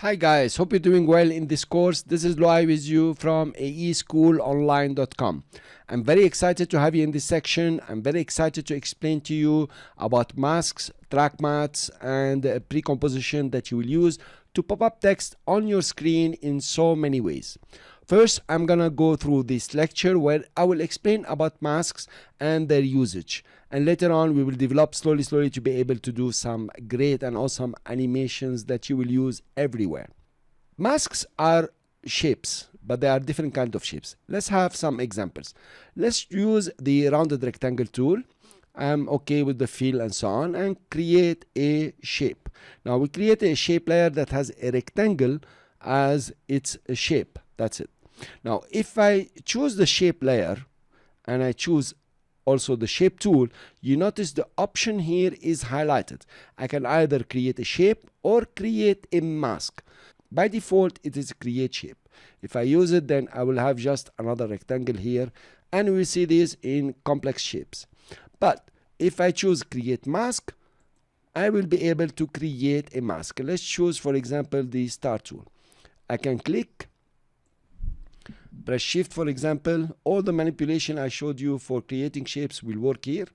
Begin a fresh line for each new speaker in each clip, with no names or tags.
Hi guys, hope you're doing well in this course. This is Loai with you from aeschoolonline.com. I'm very excited to have you in this section. I'm very excited to explain to you about masks, track mattes, and pre-composition that you will use to pop up text on your screen in so many ways. First, I'm gonna go through this lecture where I will explain about masks and their usage. And later on, we will develop slowly to be able to do some great and awesome animations that you will use everywhere. Masks are shapes, but they are different kinds of shapes. Let's have some examples. Let's use the rounded rectangle tool. I'm okay with the fill and so on, and create a shape. Now we create a shape layer that has a rectangle as its shape. That's it. Now if I choose the shape layer and I choose also the shape tool, you notice the option here is highlighted. I can either create a shape or create a mask. By default, it is create shape. If I use it, then I will have just another rectangle here, and we will see this in complex shapes. But if I choose create mask, I will be able to create a mask. Let's choose, for example, the star tool. I can click, press shift, for example. All the manipulation I showed you for creating shapes will work here.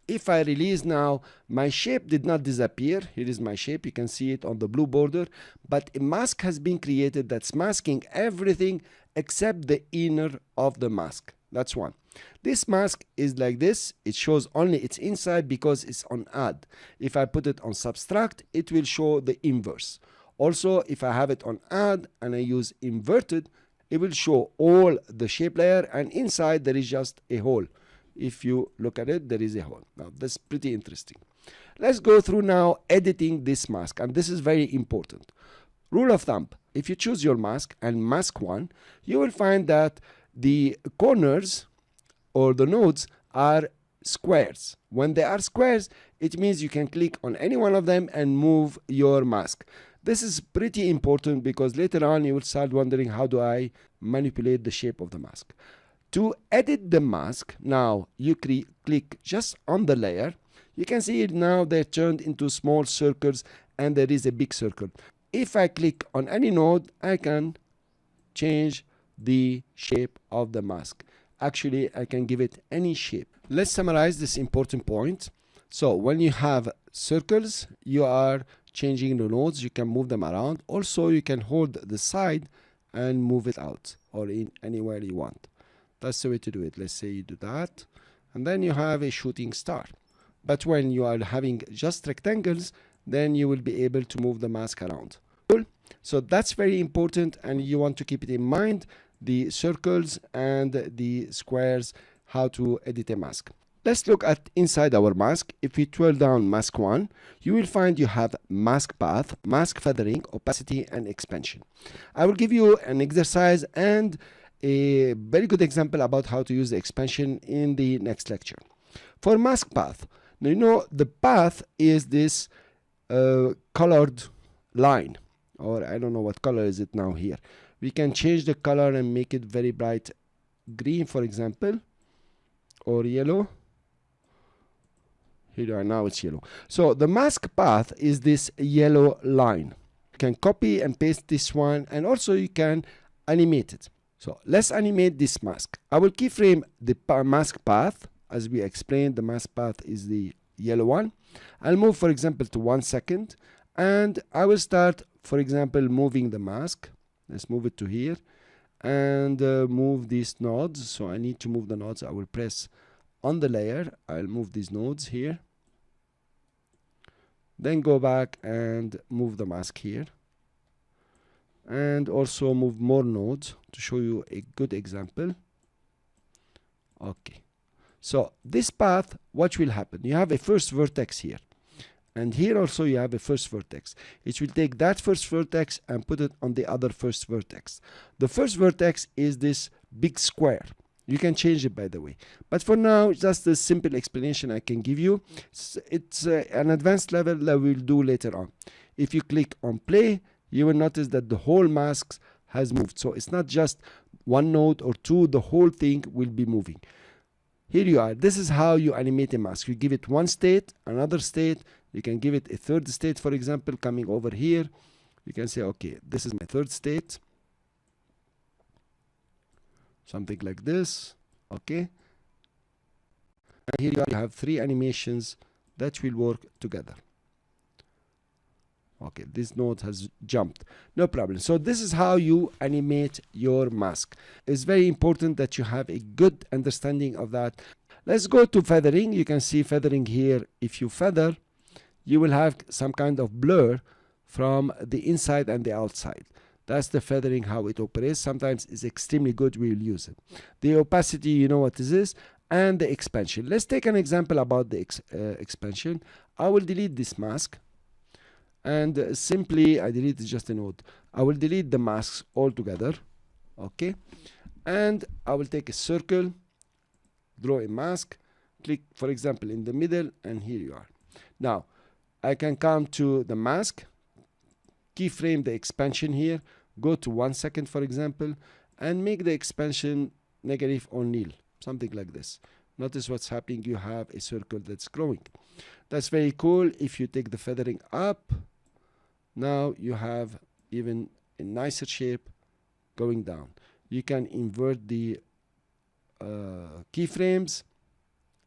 If I release now, my shape did not disappear. Here is my shape. You can see it on the blue border, but a mask has been created that's masking everything except the inner of the mask. That's one. This mask is like this. It shows only its inside because it's on add. If I put it on subtract, it will show the inverse. Also, if I have it on add and I use inverted, it will show all the shape layer, and inside there is just a hole. If you look at it, there is a hole. Now that's pretty interesting. Let's go through now editing this mask, and this is very important. Rule of thumb: if you choose your mask and mask 1, you will find that the corners or the nodes are squares. When they are squares, it means you can click on any one of them and move your mask. This is pretty important because later on you will start wondering, how do I manipulate the shape of the mask? To edit the mask, now you click just on the layer. You can see it now, they're turned into small circles and there is a big circle. If I click on any node, I can change the shape of the mask. Actually, I can give it any shape. Let's summarize this important point. So when you have circles, you are changing the nodes. You can move them around. Also, you can hold the side and move it out or in anywhere you want. That's the way to do it. Let's say you do that, and then you have a shooting star. But when you are having just rectangles, then you will be able to move the mask around. So that's very important, and you want to keep it in mind, the circles and the squares, how to edit a mask. Let's look at inside our mask. If we twirl down mask 1, you will find you have mask path, mask feathering, opacity, and expansion. I will give you an exercise and a very good example about how to use the expansion in the next lecture. For mask path, now you know the path is this colored line, or I don't know what color is it now here. We can change the color and make it very bright green, for example, or yellow. Here you are, now it's yellow. So the mask path is this yellow line. You can copy and paste this one, and also you can animate it. So let's animate this mask. I will keyframe the mask path. As we explained, the mask path is the yellow one. I'll move, for example, to 1 second, and I will start, for example, moving the mask. Let's move it to here and move these nodes. So I need to move the nodes. I will press on the layer. I'll move these nodes here. Then go back and move the mask here. And also move more nodes to show you a good example. Okay. So this path, what will happen? You have a first vertex here. And here also you have a first vertex. It will take that first vertex and put it on the other first vertex. The first vertex is this big square. You can change it, by the way. But for now, just a simple explanation I can give you. It's an advanced level that we'll do later on. If you click on play, you will notice that the whole mask has moved. So it's not just one node or two, the whole thing will be moving. Here you are. This is how you animate a mask. You give it one state, another state. You can give it a third state, for example, coming over here. You can say, okay, this is my third state, something like this. Okay, and here you have 3 animations that will work together. Okay, this node has jumped, no problem. So this is how you animate your mask. It's very important that you have a good understanding of that. Let's go to feathering. You can see feathering here. If you feather, you will have some kind of blur from the inside and the outside. That's the feathering, how it operates. Sometimes it's extremely good, we will use it. The opacity, you know what this is, and the expansion. Let's take an example about the expansion. I will delete this mask, and simply I delete just a node. I will delete the masks altogether. Okay, and I will take a circle, draw a mask, click for example in the middle, and here you are. Now I can come to the mask, keyframe the expansion here, go to 1 second for example, and make the expansion negative or nil, something like this. Notice what's happening. You have a circle that's growing. That's very cool. If you take the feathering up, now you have even a nicer shape going down. You can invert the keyframes,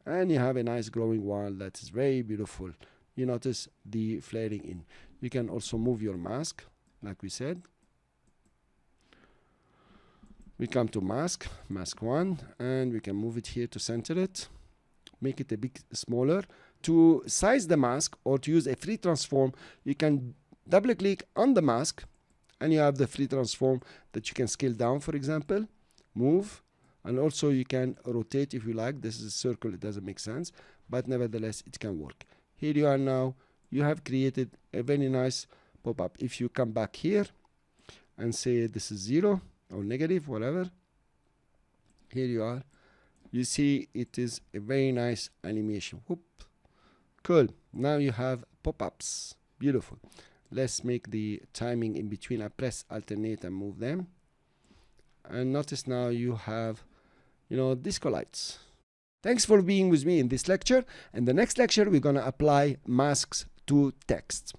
and you have a nice growing wall that is very beautiful. You notice the flaring in. You can also move your mask, like we said. We come to mask 1, and we can move it here to center it, make it a bit smaller. To size the mask or to use a free transform, you can double click on the mask, and you have the free transform that you can scale down, for example, move, and also you can rotate if you like. This is a circle, it doesn't make sense, but nevertheless it can work. Here you are now. You have created a very nice pop-up. If you come back here and say this is 0 or negative, whatever, here you are. You see it is a very nice animation. Whoop. Cool. Now you have pop-ups. Beautiful. Let's make the timing in between. I press alternate and move them. And notice now you have, disco lights. Thanks for being with me in this lecture. In the next lecture, we're going to apply masks to text.